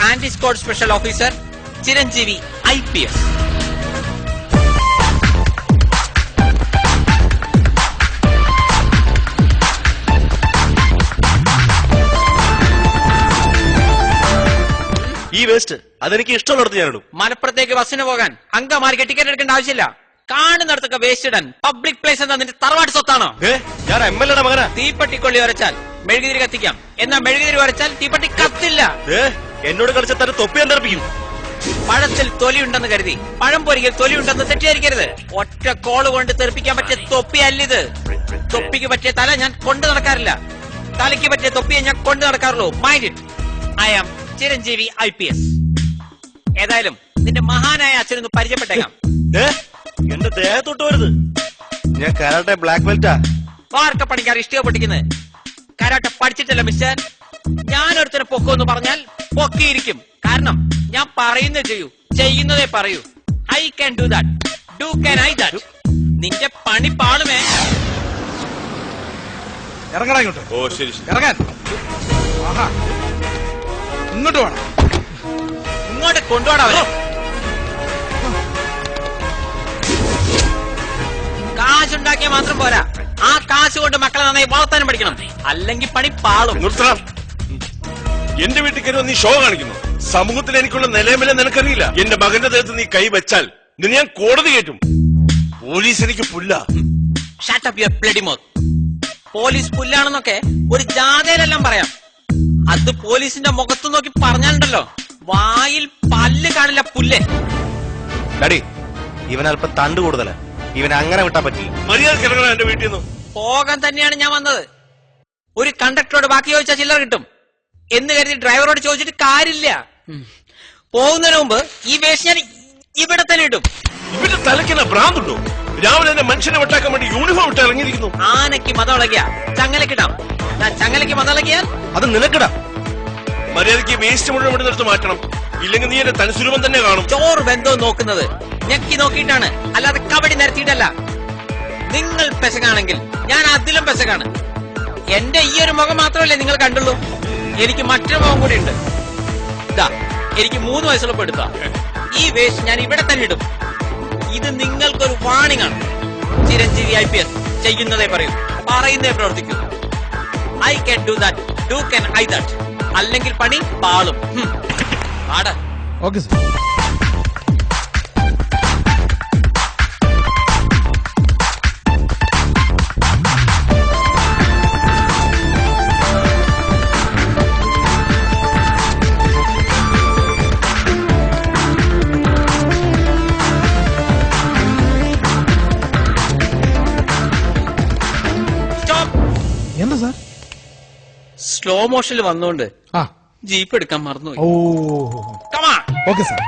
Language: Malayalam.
Anti squad special officer Chiranjeevi IPS. ഈ വേസ്റ്റ് അതെനിക്ക് ഇഷ്ടമുള്ളത് ഞാനിടും. മലപ്പുറത്തേക്ക് ബസ്സിന് പോകാൻ അങ്കമാലിക്ക് ടിക്കറ്റ് എടുക്കേണ്ട ആവശ്യമില്ല. കാണുന്നിടത്തൊക്കെ വേസ്റ്റ് ഇടാൻ പബ്ലിക് പ്ലേസ് എന്താ നിന്റെ തറവാട് സ്വത്താണോ? ഞാൻ MLA യുടെ മകനാ. തീപ്പട്ടിക്കൊള്ളി വരച്ചാൽ മെഴുകുതിരി കത്തിക്കാം, എന്നാൽ മെഴുകുതിരി വരച്ചാൽ തീപ്പട്ടി കത്തില്ല. എന്നോട് കളിച്ച തന്നെ തൊപ്പി എന്തെറിപ്പിക്കും. പഴത്തിൽ തൊലിയുണ്ടെന്ന് കരുതി പഴം പൊരിക്കൽ തൊലിയുണ്ടെന്ന് തെറ്റിദ്ധരിക്കരുത്. ഒറ്റ കോള് കൊണ്ട് തെറിപ്പിക്കാൻ പറ്റിയ തൊപ്പി അല്ലിത്. തൊപ്പിക്ക് പറ്റിയ തല ഞാൻ കൊണ്ടു നടക്കാറില്ല, തലയ്ക്ക് പറ്റിയ തൊപ്പിയെ ഞാൻ കൊണ്ടു നടക്കാറുള്ളൂ. Mind it. I am Chiranjeevi IPS. ഏതായാലും നിന്റെ മഹാനായ അച്ഛനൊന്ന് പരിചയപ്പെട്ടേക്കാം. എന്റെ ദേഹത്തൊട്ട് വരുത്. ഞാൻ കരാട്ടെ ബ്ലാക്ക് ബെൽറ്റാ. വാർക്ക പണിക്കാർ ഇഷ്ടിക പൊട്ടിക്കുന്നത്. Karate പഠിച്ചിട്ടല്ല mister. ഞാനൊരുത്തനെ പൊക്കോന്ന് പറഞ്ഞാൽ പൊക്കിയിരിക്കും. കാരണം ഞാൻ പറയുന്നത് ചെയ്യൂ, ചെയ്യുന്നതേ പറയൂ. I can do that. Do can I that. നിന്റെ പണി പാടുമേ. ഇറങ്ങടാ ഇങ്ങോട്ട്. ഓ ശരി ഇറങ്ങാൻ. ഇങ്ങോട്ട് വേണം. ഇങ്ങോട്ട് കൊണ്ടുപോടാ. കാശുണ്ടാക്കിയാൽ മാത്രം പോരാ, ആ കാശ് കൊണ്ട് മക്കളെ നന്നായി വളർത്താനും പഠിക്കണം, അല്ലെങ്കിൽ പണി പാളും. എന്റെ വീട്ടിൽ കയറി നീ ഷോ കാണിക്കുന്നു. സമൂഹത്തിൽ എനിക്കുള്ള നിലവില നിനക്കറിയില്ല. എന്റെ മകന്റെ ദേഹത്ത് നീ കൈ വെച്ചാൽ നിന്നെ ഞാൻ കോടതി കയറ്റും. പോലീസ് എനിക്ക് പുല്ല. Shut up your bloody mouth. Police പുല്ലാണെന്നൊക്കെ ഒരു ജാഥയിലെല്ലാം പറയാം. അത് പോലീസിന്റെ മുഖത്ത് നോക്കി പറഞ്ഞാലുണ്ടല്ലോ, വായിൽ പല്ല് കാണില്ല പുല്ലേ. ഡാഡി, ഇവൻ അല്പം തണ്ട് കൂടുതലാ. ഇവൻ അങ്ങനെ വിട്ടാ പറ്റില്ല. മര്യാദ കിടക്കണം എന്റെ വീട്ടിൽ നിന്ന്. പോകാൻ തന്നെയാണ് ഞാൻ വന്നത്. ഒരു കണ്ടക്ടറോട് ബാക്കി ചോദിച്ചാൽ ചില്ലറ കിട്ടും എന്ന് കരുതി ഡ്രൈവറോട് ചോദിച്ചിട്ട് കാര്യമില്ല. പോകുന്നതിന് മുമ്പ് ഈ വേസ്റ്റ് ഞാൻ ഇവിടെ തന്നെ ഇടും. ഇവന്റെ തലയ്ക്കുന്ന ഭ്രാന്തുണ്ടോ? രാവിലെ തന്നെ മനുഷ്യനെ വെട്ടാക്കാൻ വേണ്ടി യൂണിഫോം ഇട്ട് ഇറങ്ങിയിരിക്കുന്നു. ആനയ്ക്ക് മതമിളകിയ ചങ്ങലക്കിടാം, ഞാൻ ചങ്ങലയ്ക്ക് മതമിളകിയാൽ അത് നിനക്കിടാം. മര്യാദയ്ക്ക് വേസ്റ്റ് മുഴുവൻ ഇവിടുന്ന് മാറ്റണം, ഇല്ലെങ്കിൽ നീ എന്റെ തനിസുരൂപം തന്നെ കാണും. ചോറ് ബന്ധവും നോക്കുന്നത് ഞെക്കി നോക്കിയിട്ടാണ്, അല്ലാതെ കബഡി നിരത്തിയിട്ടല്ല. നിങ്ങൾ പെശകാണെങ്കിൽ ഞാൻ അതിലും പെശകാണ്. എന്റെ ഈ ഒരു മുഖം മാത്രമല്ലേ നിങ്ങൾ കണ്ടുള്ളൂ, എനിക്ക് മറ്റൊരു മുഖം കൂടി ഉണ്ട്. ഇതാ, എനിക്ക് 3 വയസ്സുള്ളപ്പോൾ എടുത്ത ഈ വേസ്റ്റ് ഞാൻ ഇവിടെ തന്നെ ഇടും. ഇത് നിങ്ങൾക്കൊരു വാണിംഗ് ആണ്. ചിരഞ്ജീവി IPS ചെയ്യുന്നതേ പറയൂ, പറയുന്നേ പ്രവർത്തിക്കൂ. I can do that. Do can I that. അല്ലെങ്കിൽ പണി പാളും. ആടാ. Okay sir. എന്താ സാർ? സ്ലോ മോഷനിൽ വന്നോണ്ട് ജീപ്പ് എടുക്കാൻ മറന്നുപോയി. ഓ ഓക്കെ സാർ.